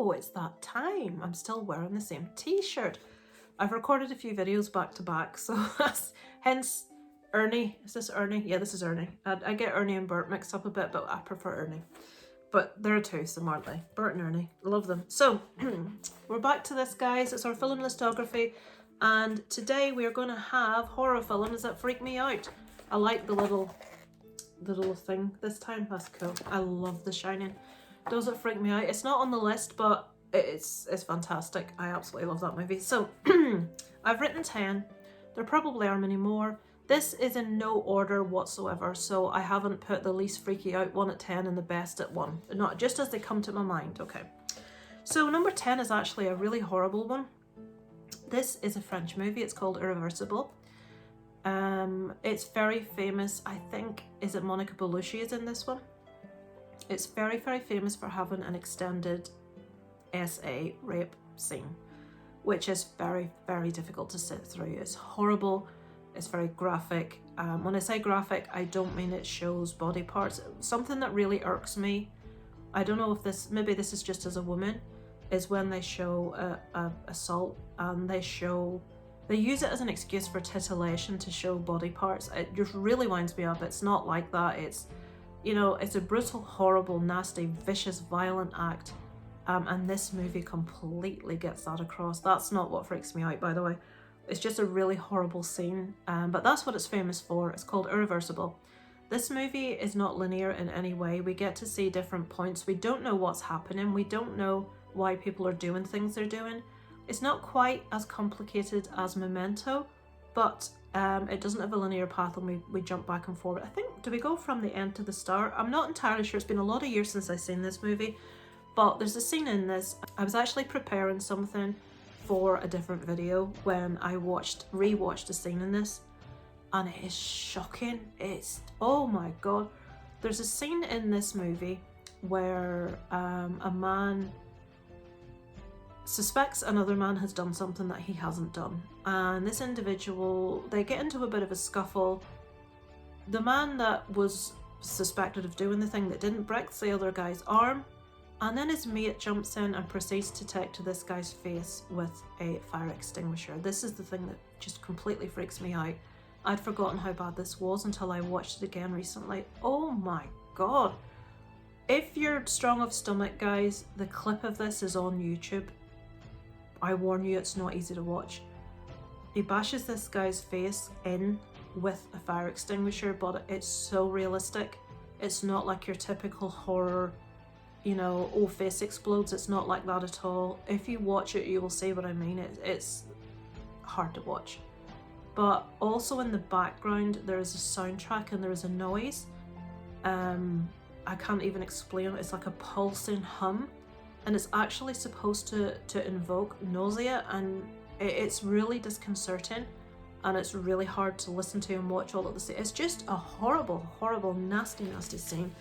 Oh, it's that time. I'm still wearing the same t-shirt. I've recorded a few videos back to back, so that's hence Ernie. Is this Ernie? Yeah, this is Ernie. I get Ernie and Bert mixed up a bit, but I prefer Ernie. But they're a twosome, aren't they? Bert and Ernie. Love them. So, we're back to this, guys. It's our film listography. And today we are going to have horror films that freak me out. I like the little thing this time. That's cool. I love The Shining. Those that freak me out. It's not on the list, but it's fantastic. I absolutely love that movie. So, I've written 10. There probably are many more. This is in no order whatsoever, so I haven't put the least freaky out one at 10 and the best at 1. Not just as they come to my mind, okay. So number 10 is actually a really horrible one. This is a French movie. It's called Irreversible. It's very famous. I think, is it Monica Bellucci is in this one? It's very, very famous for having an extended SA rape scene, which is very, very difficult to sit through. It's horrible. It's very graphic. When I say graphic, I don't mean it shows body parts. Something that really irks me, I don't know if this, maybe this is just as a woman, is when they show a assault and they use it as an excuse for titillation to show body parts. It just really winds me up. It's not like that. It's, you know, it's a brutal, horrible, nasty, vicious, violent act. And this movie completely gets that across. That's not what freaks me out, by the way. It's just a really horrible scene, but that's what it's famous for. It's called Irreversible. This movie is not linear in any way. We get to see different points. We don't know what's happening. We don't know why people are doing things they're doing. It's not quite as complicated as Memento, but it doesn't have a linear path and we jump back and forward. I think, do we go from the end to the start? I'm not entirely sure. It's been a lot of years since I've seen this movie, but there's a scene in this. I was actually preparing something for a different video when I rewatched a scene in this, and it is shocking. It's, oh my god. There's a scene in this movie where a man suspects another man has done something that he hasn't done, and this individual, they get into a bit of a scuffle. The man that was suspected of doing the thing that didn't breaks the other guy's arm, and then his mate jumps in and proceeds to take to this guy's face with a fire extinguisher. This is the thing that just completely freaks me out. I'd forgotten how bad this was until I watched it again recently. Oh my god. If you're strong of stomach, guys, the clip of this is on YouTube. I warn you, it's not easy to watch. He bashes this guy's face in with a fire extinguisher, but it's so realistic. It's not like your typical horror, you know, oh, face explodes. It's not like that at all. If you watch it, you will see what I mean. It's hard to watch. But also in the background, there is a soundtrack and there is a noise. I can't even explain it. It's like a pulsing hum, and it's actually supposed to invoke nausea, and it's really disconcerting, and it's really hard to listen to and watch all at the same. It's just a horrible, horrible, nasty, nasty scene.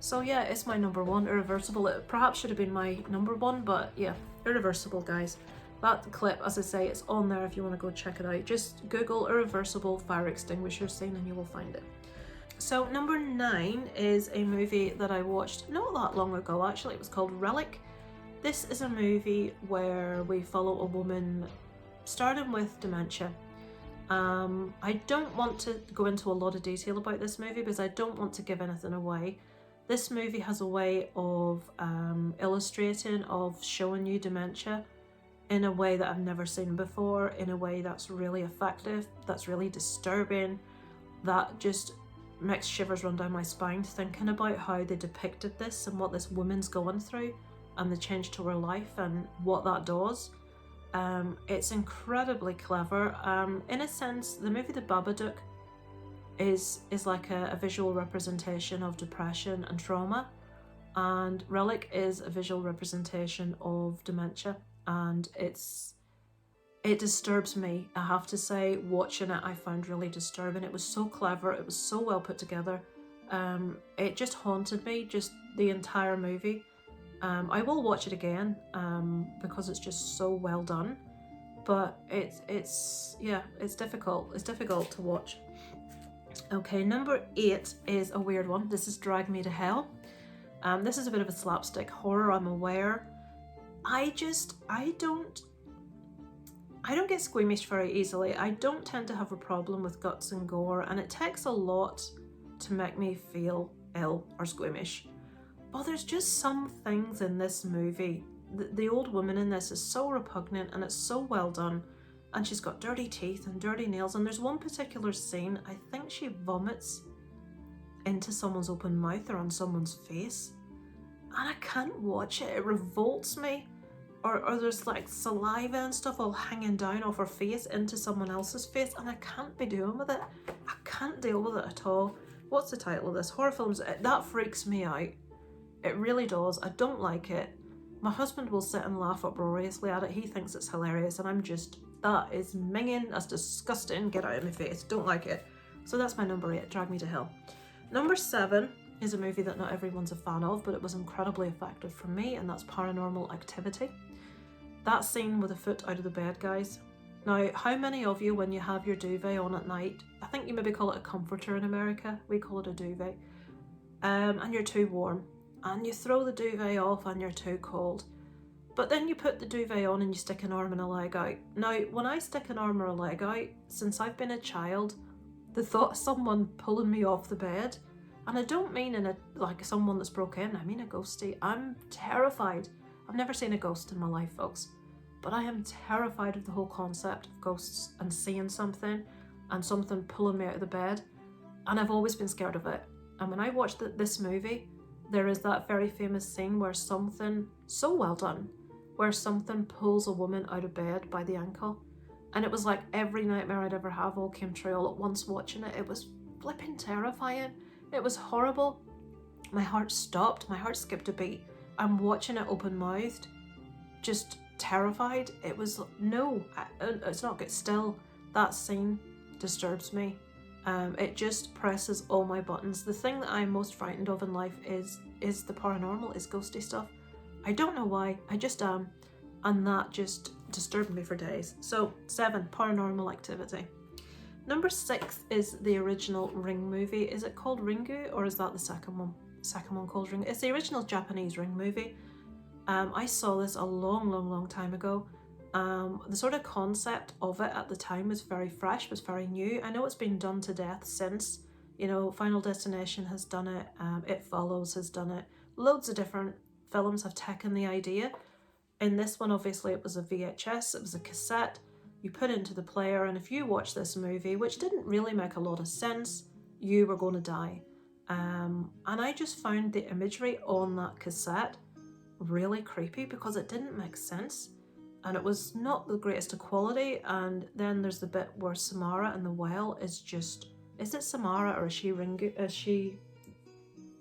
So yeah, it's my number 1, Irreversible. It perhaps should have been my number 1, but yeah, Irreversible, guys. That clip, as I say, it's on there if you want to go check it out. Just Google Irreversible fire extinguisher scene and you will find it. So number 9 is a movie that I watched not that long ago, actually. It was called Relic. This is a movie where we follow a woman starting with dementia. I don't want to go into a lot of detail about this movie because I don't want to give anything away. This movie has a way of illustrating, of showing you dementia in a way that I've never seen before, in a way that's really effective, that's really disturbing, that just makes shivers run down my spine thinking about how they depicted this and what this woman's going through and the change to her life and what that does. It's incredibly clever. In a sense, the movie The Babadook is like a visual representation of depression and trauma, and Relic is a visual representation of dementia, and it disturbs me, I have to say. Watching it, I found really disturbing. It was so clever, it was so well put together. It just haunted me, just the entire movie. I will watch it again because it's just so well done, but it's difficult. It's difficult to watch. Okay, number 8 is a weird one. This is Drag Me to Hell. This is a bit of a slapstick horror, I'm aware. I don't get squeamish very easily. I don't tend to have a problem with guts and gore, and it takes a lot to make me feel ill or squeamish. But there's just some things in this movie. The old woman in this is so repugnant, and it's so well done. And she's got dirty teeth and dirty nails. And there's one particular scene, I think she vomits into someone's open mouth or on someone's face. And I can't watch it. It revolts me. Or there's like saliva and stuff all hanging down off her face into someone else's face, and I can't be doing with it. I can't deal with it at all. What's the title of this? Horror films. That freaks me out. It really does. I don't like it. My husband will sit and laugh uproariously at it. He thinks it's hilarious, and I'm just, that is minging. That's disgusting. Get out of my face. Don't like it. So that's my number 8, Drag Me to Hell. Number 7 is a movie that not everyone's a fan of, but it was incredibly effective for me, and that's Paranormal Activity. That scene with the foot out of the bed, guys. Now, how many of you, when you have your duvet on at night, I think you maybe call it a comforter in America, we call it a duvet, and you're too warm, and you throw the duvet off and you're too cold, but then you put the duvet on and you stick an arm and a leg out. Now, when I stick an arm or a leg out, since I've been a child, the thought of someone pulling me off the bed, and I don't mean in a like someone that's broke in, I mean a ghostie. I'm terrified. I've never seen a ghost in my life, folks, but I am terrified of the whole concept of ghosts and seeing something and something pulling me out of the bed, and I've always been scared of it. And when I watched this movie, there is that very famous scene where something, so well done, where something pulls a woman out of bed by the ankle, and it was like every nightmare I'd ever have all came true all at once watching it. It was flipping terrifying. It was horrible. My heart stopped. My heart skipped a beat. I'm watching it open-mouthed, just terrified. It was, no, it's not good. Still, that scene disturbs me. It just presses all my buttons. The thing that I'm most frightened of in life is the paranormal, is ghosty stuff. I don't know why, I just am. And that just disturbed me for days. So 7, Paranormal Activity. Number 6 is the original Ring movie. Is it called Ringu, or is that the second one? Second one called Ring. It's the original Japanese Ring movie. I saw this a long time ago. The sort of concept of it at the time was very fresh, was very new. I know it's been done to death since. You know, Final Destination has done it. It Follows has done it. Loads of different films have taken the idea. In this one, obviously, it was a VHS. It was a cassette. You put into the player, and if you watch this movie, which didn't really make a lot of sense, you were going to die. And I just found the imagery on that cassette really creepy because it didn't make sense, and it was not the greatest of quality. And then there's the bit where Samara in the well is just, is it Samara or is she Ringu? Is she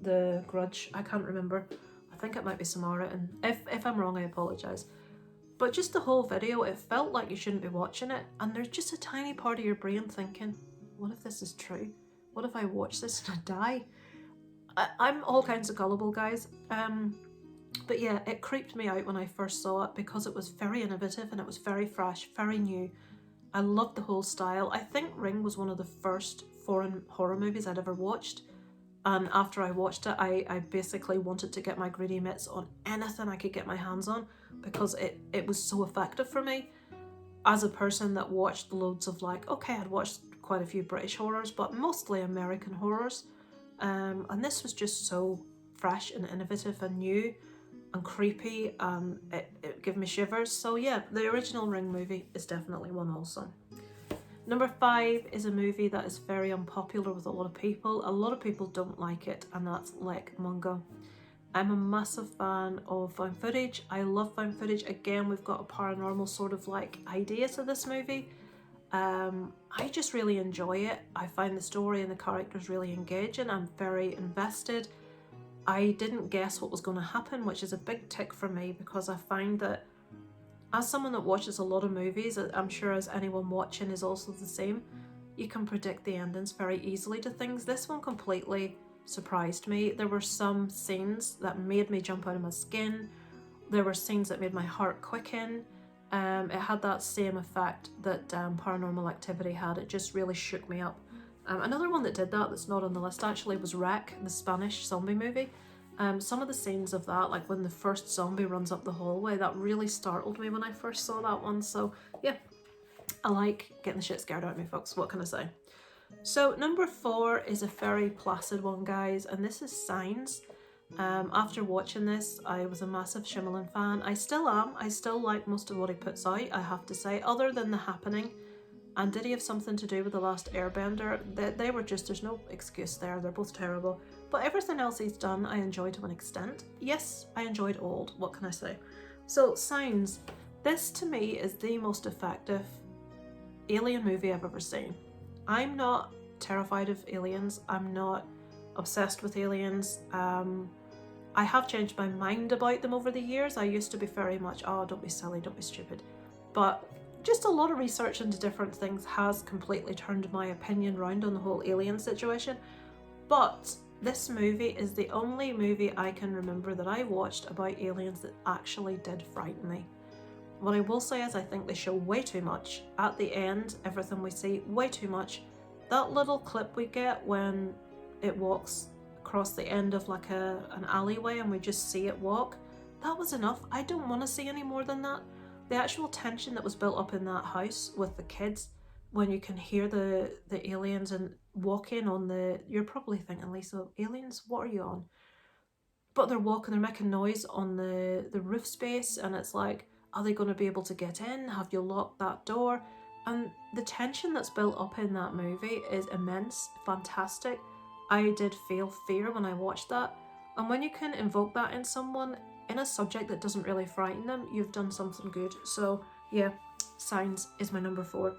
the Grudge? I can't remember. I think it might be Samara, and if I'm wrong, I apologise. But just the whole video, it felt like you shouldn't be watching it, and there's just a tiny part of your brain thinking, what if this is true? What if I watch this and I die? I'm all kinds of gullible, guys. But yeah, it creeped me out when I first saw it because it was very innovative and it was very fresh, very new. I loved the whole style. I think Ring was one of the first foreign horror movies I'd ever watched. And after I watched it, I basically wanted to get my greedy mitts on anything I could get my hands on because it was so effective for me. As a person that watched loads of I'd watched quite a few British horrors, but mostly American horrors. And this was just so fresh and innovative and new and creepy, and it gave me shivers. So yeah, the original Ring movie is definitely one also. Number 5 is a movie that is very unpopular with a lot of people. A lot of people don't like it, and that's Lake Mungo. I'm a massive fan of found footage. I love found footage. Again, we've got a paranormal sort of idea to this movie. I just really enjoy it. I find the story and the characters really engaging. I'm very invested. I didn't guess what was going to happen, which is a big tick for me because I find that as someone that watches a lot of movies, I'm sure as anyone watching is also the same, you can predict the endings very easily to things. This one completely surprised me. There were some scenes that made me jump out of my skin. There were scenes that made my heart quicken. It had that same effect that Paranormal Activity had. It just really shook me up. Another one that did that, that's not on the list actually, was Relic, the Spanish zombie movie. Some of the scenes of that, like when the first zombie runs up the hallway, that really startled me when I first saw that one. So yeah, I like getting the shit scared out of me, folks. What can I say? So number 4 is a very placid one, guys, and this is Signs. After watching this, I was a massive Shyamalan fan. I still am. I still like most of what he puts out, I have to say, other than The Happening. And did he have something to do with The Last Airbender? They were just, there's no excuse there. They're both terrible. But everything else he's done, I enjoyed to an extent. Yes, I enjoyed Old. What can I say? So, Signs. This, to me, is the most effective alien movie I've ever seen. I'm not terrified of aliens. I'm not obsessed with aliens. I have changed my mind about them over the years. I used to be very much, oh, don't be silly, don't be stupid. But just a lot of research into different things has completely turned my opinion round on the whole alien situation. But this movie is the only movie I can remember that I watched about aliens that actually did frighten me. What I will say is I think they show way too much. At the end, everything we see, way too much. That little clip we get when it walks across the end of like an alleyway and we just see it walk, that was enough. I don't want to see any more than that. The actual tension that was built up in that house with the kids, when you can hear the aliens and walking on the, you're probably thinking, Lisa, aliens, what are you on? But they're walking, they're making noise on the roof space, and it's like, are they going to be able to get in? Have you locked that door? And the tension that's built up in that movie is immense, fantastic. I did feel fear when I watched that. And when you can invoke that in someone, in a subject that doesn't really frighten them, you've done something good. So yeah, Signs is my number 4.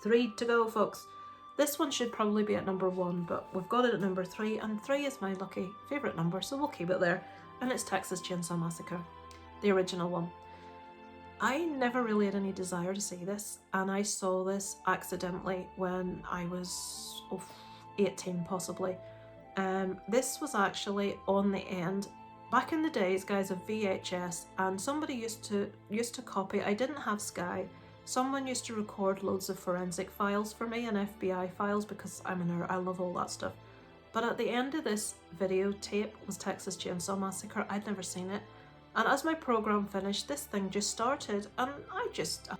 3 to go, folks. This one should probably be at number 1, but we've got it at number 3, and 3 is my lucky favourite number, so we'll keep it there. And it's Texas Chainsaw Massacre, the original one. I never really had any desire to see this, and I saw this accidentally when I was 18 possibly. This was actually on the end, back in the days, guys, of VHS, and somebody used to copy. I didn't have Sky. Someone used to record loads of forensic files for me and FBI files because I'm a nerd, I love all that stuff. But at the end of this videotape was Texas Chainsaw Massacre. I'd never seen it. And as my program finished, this thing just started, and I've just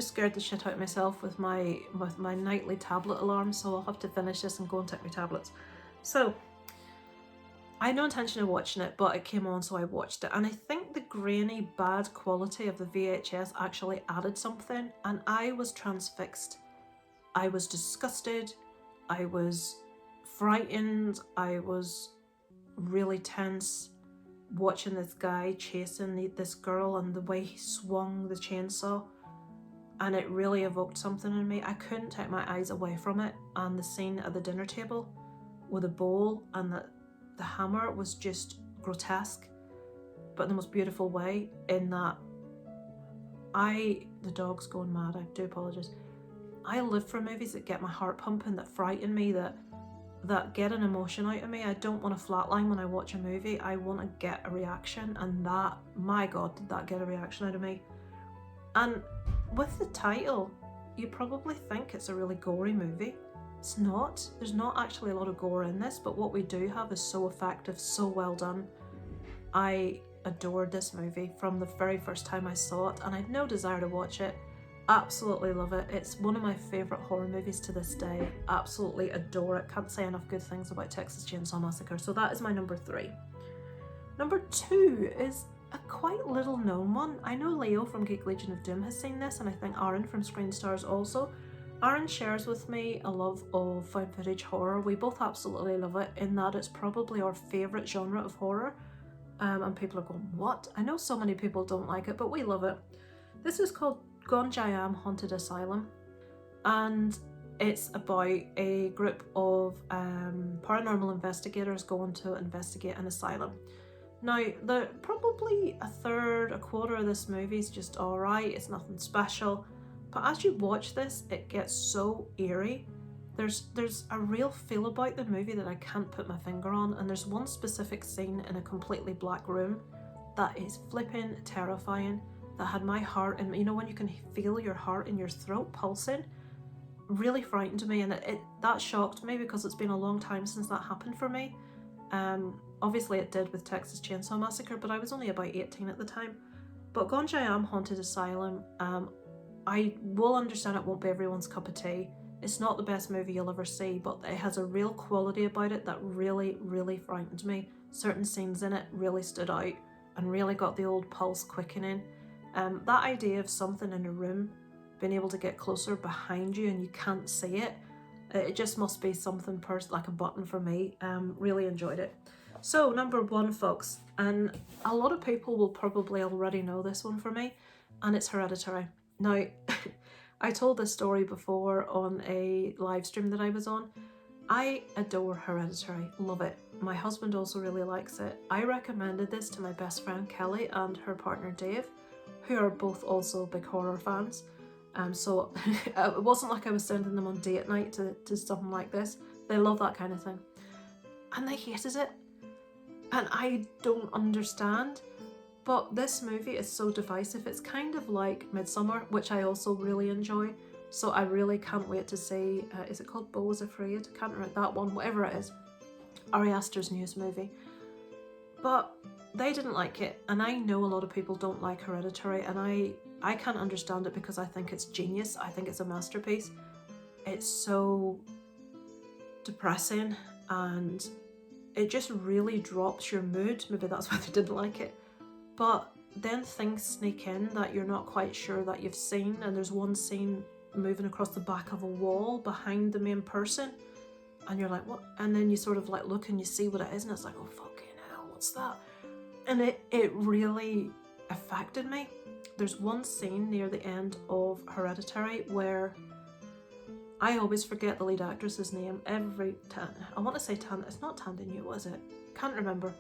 scared the shit out of myself with my nightly tablet alarm, so I'll have to finish this and go and take my tablets. So, I had no intention of watching it, but it came on, so I watched it. And I think the grainy, bad quality of the VHS actually added something, and I was transfixed. I was disgusted. I was frightened. I was really tense watching this guy chasing this girl and the way he swung the chainsaw. And it really evoked something in me. I couldn't take my eyes away from it. And the scene at the dinner table with a bowl and the hammer was just grotesque, but in the most beautiful way, in that the dog's going mad, I do apologise. I live for movies that get my heart pumping, that frighten me, that get an emotion out of me. I don't want to flatline when I watch a movie. I want to get a reaction, and that, my God, did that get a reaction out of me. And with the title, you probably think it's a really gory movie. It's not. There's not actually a lot of gore in this, but what we do have is so effective, so well done. I adored this movie from the very first time I saw it, and I had no desire to watch it. Absolutely love it. It's one of my favourite horror movies to this day. Absolutely adore it. Can't say enough good things about Texas Chainsaw Massacre. So that is my number 3. Number 2 is a quite little known one. I know Leo from Geek Legion of Doom has seen this, and I think Aaron from Screen Stars also. Aaron shares with me a love of found footage horror. We both absolutely love it, in that it's probably our favourite genre of horror. And people are going, what? I know so many people don't like it, but we love it. This is called Gonjayam Haunted Asylum, and it's about a group of paranormal investigators going to investigate an asylum. Now, probably a quarter of this movie is just alright, it's nothing special, but as you watch this, it gets so eerie. There's a real feel about the movie that I can't put my finger on, and there's one specific scene in a completely black room that is flipping terrifying, that had my heart, and you know when you can feel your heart in your throat pulsing? really frightened me, and that shocked me because it's been a long time since that happened for me. Obviously it did with Texas Chainsaw Massacre, but I was only about 18 at the time. But Gonjiam Haunted Asylum, I will understand it won't be everyone's cup of tea. It's not the best movie you'll ever see, but it has a real quality about it that really, really frightened me. Certain scenes in it really stood out and really got the old pulse quickening. That idea of something in a room being able to get closer behind you and you can't see it, it just must be something like a button for me. Really enjoyed it. So number 1, folks, and a lot of people will probably already know this one for me, and it's Hereditary. Now, I told this story before on a live stream that I was on. I adore Hereditary, love it. My husband also really likes it. I recommended this to my best friend Kelly and her partner Dave, who are both also big horror fans. So it wasn't like I was sending them on date night to something like this. They love that kind of thing. And they hated it. And I don't understand. But this movie is so divisive. It's kind of like Midsommar, which I also really enjoy. So I really can't wait to see, is it called Beau is Afraid? I can't remember that one, whatever it is. Ari Aster's newest movie. But they didn't like it, and I know a lot of people don't like Hereditary, and I can't understand it because I think it's genius. I think it's a masterpiece. It's so depressing, and it just really drops your mood. Maybe that's why they didn't like it. But then things sneak in that you're not quite sure that you've seen, and there's one scene moving across the back of a wall behind the main person, and you're like, what? And then you sort of like look and you see what it is, and it's like, oh fucking hell, what's that? And it really affected me. There's one scene near the end of Hereditary where I always forget the lead actress's name every time. I want to say it's not Tanda New, was it? Can't remember.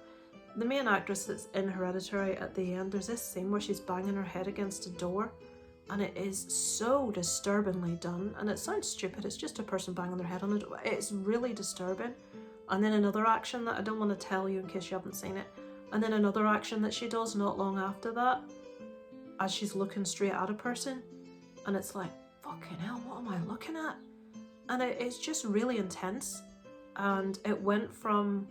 The main actress that's in Hereditary at the end, there's this scene where she's banging her head against a door, and it is so disturbingly done, and it sounds stupid, it's just a person banging their head on a door. It's really disturbing. And then another action that I don't want to tell you in case you haven't seen it, and then another action that she does not long after that, as she's looking straight at a person, and it's like, fucking hell, what am I looking at? And it's just really intense, and it went from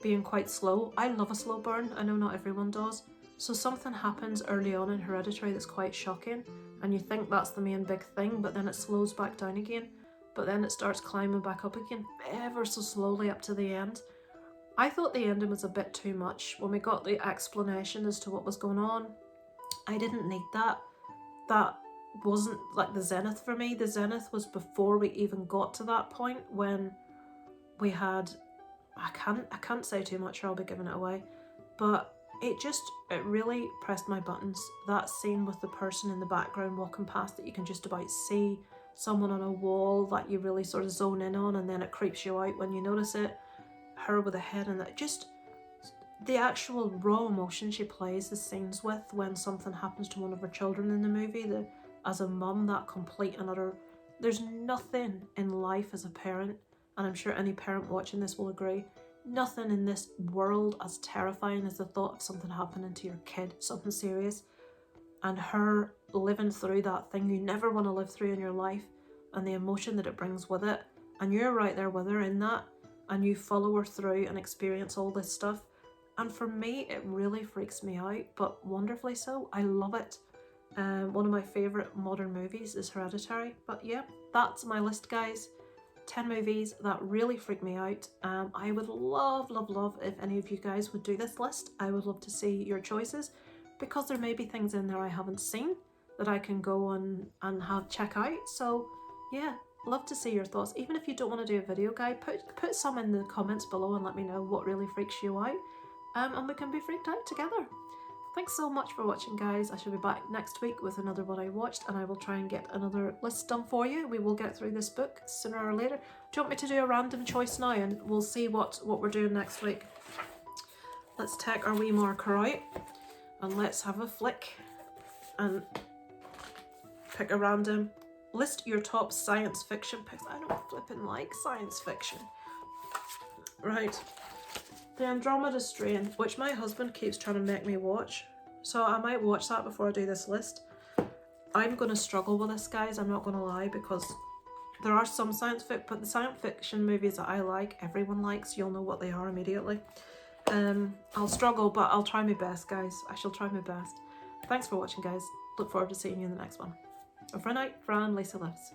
being quite slow. I love a slow burn, I know not everyone does. So something happens early on in Hereditary that's quite shocking, and you think that's the main big thing, but then it slows back down again, but then it starts climbing back up again, ever so slowly up to the end. I thought the ending was a bit too much. When we got the explanation as to what was going on, I didn't need that. That wasn't like the zenith for me. The zenith was before we even got to that point, when we had, I can't say too much or I'll be giving it away, but it really pressed my buttons. That scene with the person in the background walking past that you can just about see, someone on a wall that you really sort of zone in on, and then it creeps you out when you notice it, her with a head, and that just the actual raw emotion she plays the scenes with when something happens to one of her children in the movie, as a mum, that complete and utter, there's nothing in life as a parent, and I'm sure any parent watching this will agree, nothing in this world as terrifying as the thought of something happening to your kid, something serious, and her living through that thing you never want to live through in your life, and the emotion that it brings with it, and you're right there with her in that, and you follow her through and experience all this stuff. And for me, it really freaks me out, but wonderfully so. I love it. One of my favourite modern movies is Hereditary. But yeah, that's my list, guys. 10 movies that really freak me out. I would love, love, love if any of you guys would do this list. I would love to see your choices, because there may be things in there I haven't seen that I can go on and check out. So yeah, love to see your thoughts. Even if you don't want to do a video guide, put some in the comments below and let me know what really freaks you out. And we can be freaked out together. Thanks so much for watching, guys. I shall be back next week with another What I Watched, and I will try and get another list done for you. We will get through this book sooner or later. Do you want me to do a random choice now, and we'll see what we're doing next week? Let's take our wee marker out and let's have a flick and pick a random. List your top science fiction picks. I don't flipping like science fiction. Right. The Andromeda Strain, which my husband keeps trying to make me watch, so I might watch that before I do this list. I'm going to struggle with this, guys, I'm not going to lie, because There are some science fiction, but the science fiction movies that I like, everyone likes, you'll know what they are immediately. I'll struggle, but I'll try my best, guys. I shall try my best. Thanks for watching, guys. Look forward to seeing you in the next one. Over and out, Fran, Lisa Lives.